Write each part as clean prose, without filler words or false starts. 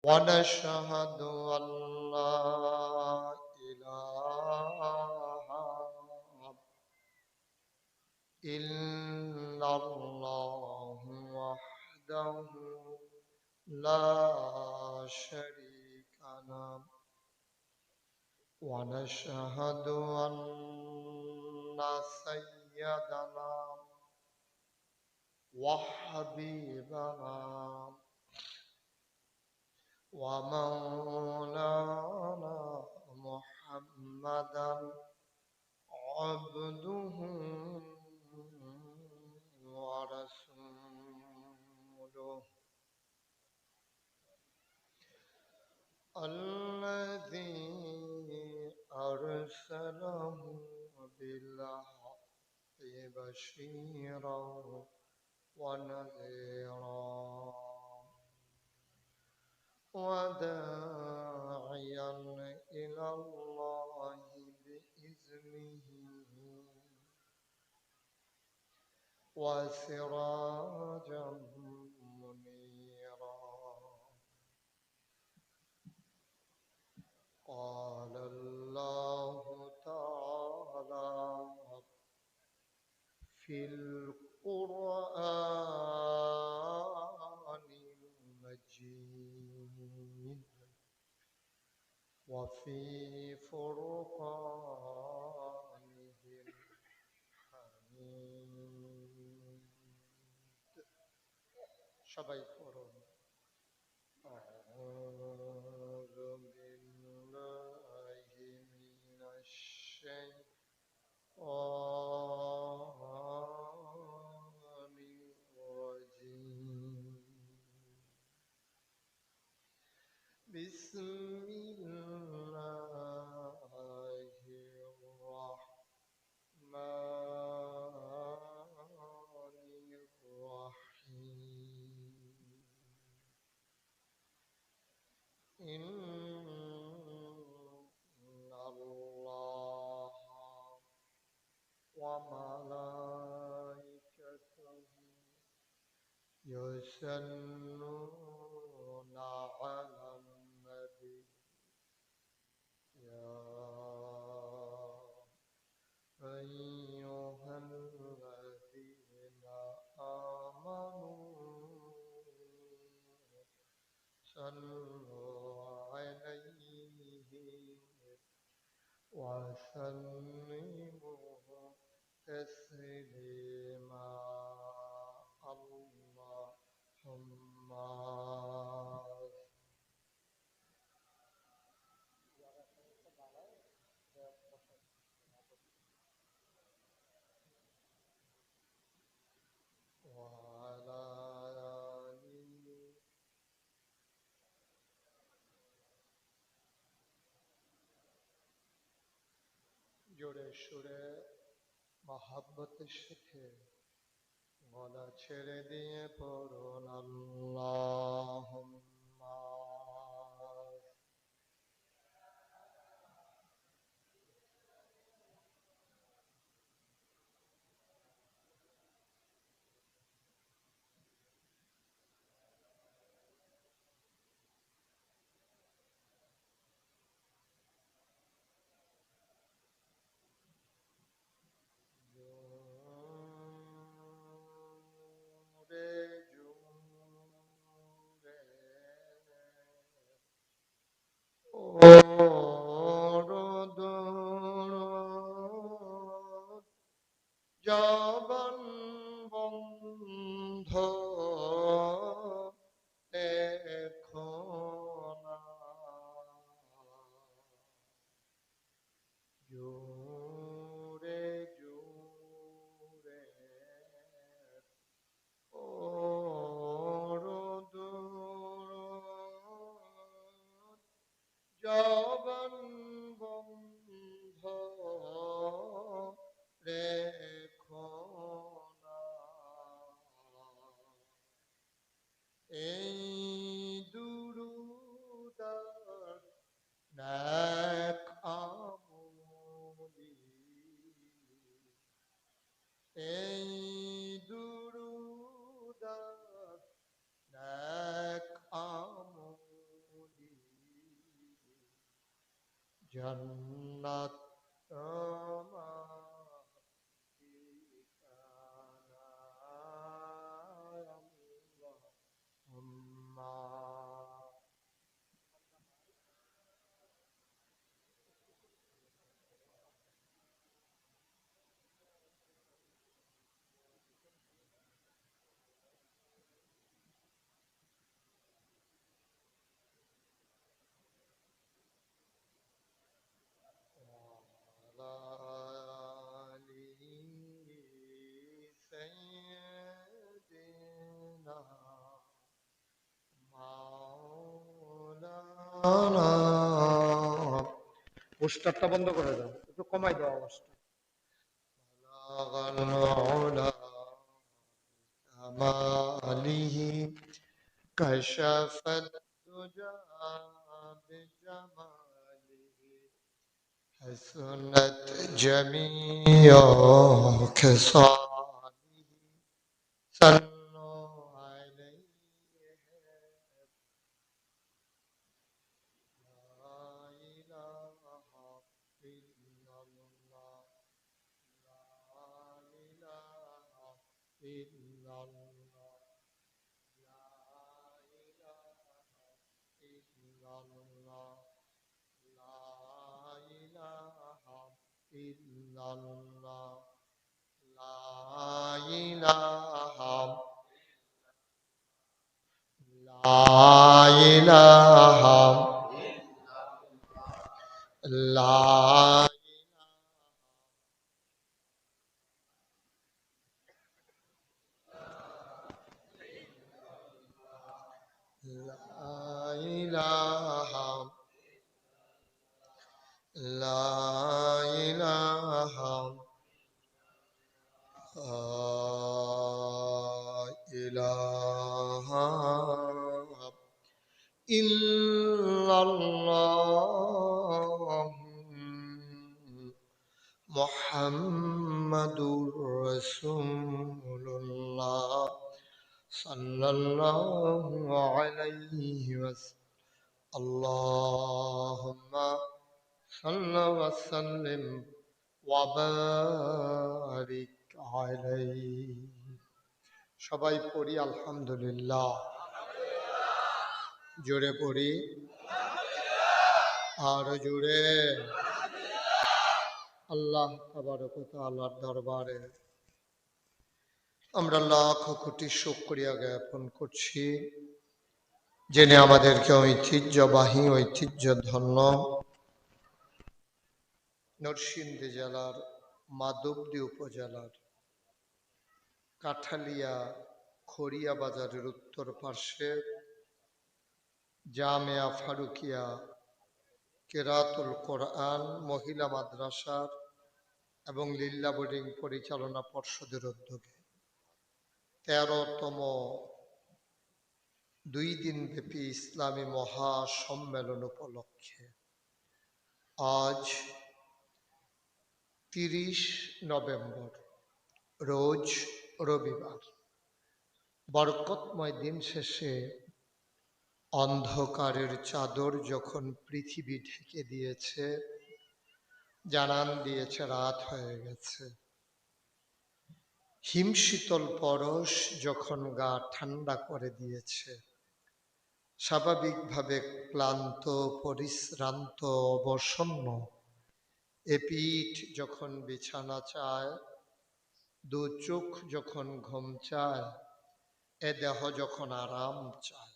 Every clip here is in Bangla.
ونشهد أن لا إله إلا الله وحده لا شريك له ونشهد أن سيدنا وحبيبنا ومولانا محمدا عبده ورسوله الذي أرسله بالحق بشيرا ونذيرا وداعيا إلى الله بإذنه وسراجا منيرا قال الله تعالى في القرآن المجيد وفي فرقانه الحميد সবাই পড়ুন أعوذ بالله من الشيطان الرجيم بسم الله الرحمن الرحيم إن الله وملائكته يصلون على النبي يا أيها الذين آمنوا صلوا عليه وسلموا تسليما اللهم وعلى آله জোরে সুরে মহাব্বতের সাথে গলা ছেড়ে দিয়ে পড়ুন আল্লাহুম্মা জোরে জোরে দরুদ জবান বন্ধ রেখো না জোরে জোরে দরুদ জবান জান্নাত আমার ঠিকানা আল্লাহুম্মা وعلى آل سيدنا মাওলানা পোস্টারটা বন্ধ করে দাও, একটু কমাই দাও আওয়াজটা। بلغ العلا كماله كشف الدجى بجماله حسنت جميع خصاله صلوا عليه لا إله إلا الله لا إله إلا الله لا إله إلا الله لا إله إلا الله لا إله لا إله لا لا إله لا إله إله إلا الله محمد رسول الله صلى الله عليه وسلم اللهم صل وسلم وبارك عليه সবাই পড়ি আলহামদুলিল্লাহ, জোরে পড়ি আর জোরে। আল্লাহ তাবারক ওয়া তাআলার দরবারে আমরা লাখ কোটি শুকরিয়া জ্ঞাপন করছি, যিনি আমাদেরকে ঐতিহ্যবাহী ঐতিহ্যধন্য নরসিংদী জেলার মাধবদী উপজেলার কাঠালিয়া খড়িয়া বাজারের উত্তর পার্শ্বে জামিয়া ফারুকিয়া কেরাতুল কোরআন মহিলা মাদ্রাসার এবং লিল্লা বোর্ডিং পরিচালনা পর্ষদের উদ্যোগে 13তম 2 দিনব্যাপী ইসলামী মহাসম্মেলন উপলক্ষে আজ 30 নভেম্বর রোজ রবিবার বরকতময় দিন শেষে অন্ধকারের চাদর যখন পৃথিবী ঢেকে দিয়েছে, জানান দিয়েছে রাত হয়ে গেছে, হিমশীতল পরশ যখন গা ঠান্ডা করে দিয়েছে, স্বাভাবিকভাবে ক্লান্ত পরিশ্রান্ত অবসন্ন এ পিঠ যখন বিছানা চায়, দু চোখ যখন ঘুম চায়, এ দেহ যখন আরাম চায়,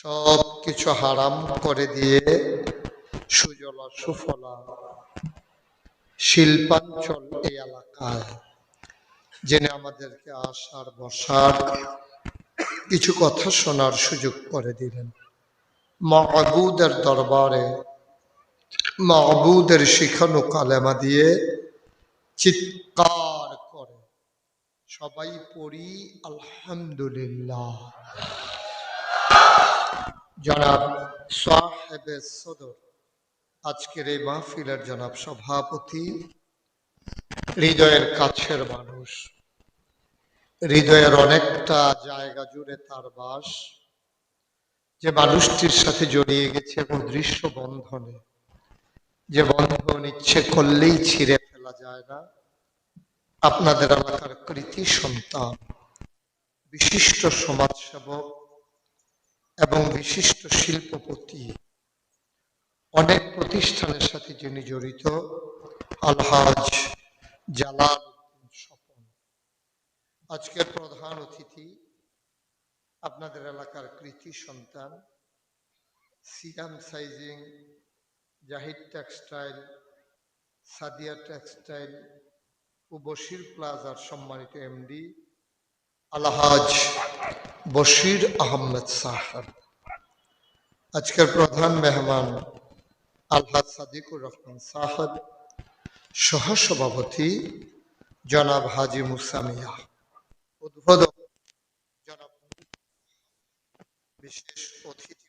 সব কিছু হারাম করে দিয়ে সুজলা সুফলা শিল্পাঞ্চল এই এলাকায় জেনে আমাদেরকে আসার বসার কিছু কথা শোনার সুযোগ করে দিলেন। মাবুদের দরবারে মাবুদের শিখানো কালেমা দিয়ে চিৎকার করে সবাই পড়ি আলহামদুলিল্লাহ। জনাব সাহেবে সদর, আজকের এই মাহফিলের জনাব সভাপতি, হৃদয়ের কাছের মানুষ, হৃদয়ের অনেকটা জায়গা জুড়ে তার বাস, যে মানুষটির সাথে জড়িয়ে গেছে এবং দৃশ্য বন্ধনে যে বন্ধন ইচ্ছে করলেই ছিঁড়ে ফেলা যায় না, আপনাদের এলাকার কৃতি সন্তান, বিশিষ্ট সমাজসেবক এবং বিশিষ্ট শিল্পপতি, অনেক প্রতিষ্ঠানের সাথে যিনি জড়িত, আলহাজ জালাল উদ্দিন স্বপন। আজকের প্রধান অতিথি আপনাদের এলাকার কৃতি সন্তান, Siam sizing, Zahid textile, Sadia textile ও বশির প্লাজার সম্মানিত এমডি আলহাজ বশির আহমেদ সাহেব। আজকের প্রধান মেহমান আলহাজ সাদিকুর রহমান সাহেব, সহসভাপতি জনাব হাজি মুসা মিয়া, উদ্বোধক জনাব বিশেষ অতিথি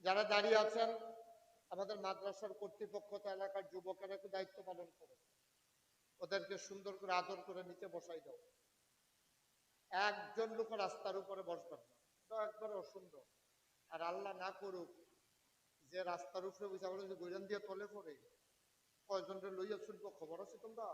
যারা দাঁড়িয়ে আছেন, আমাদের মাদ্রাসার কর্তৃপক্ষ তো এলাকার যুবকেরা একটু দায়িত্ব পালন করে, ওদেরকে সুন্দর করে আদর করে নিচে বসাই দাও। একজন লোক রাস্তার উপরে বসবেন না, এটা একবারে অসুন্দর। আর আল্লাহ না করুক যে রাস্তার উপরে বসে আমরা যদি গৈরান দিয়ে তলে পড়ে কয়জনকে লইয়া ছুটবো, খবর আছে তোমরা?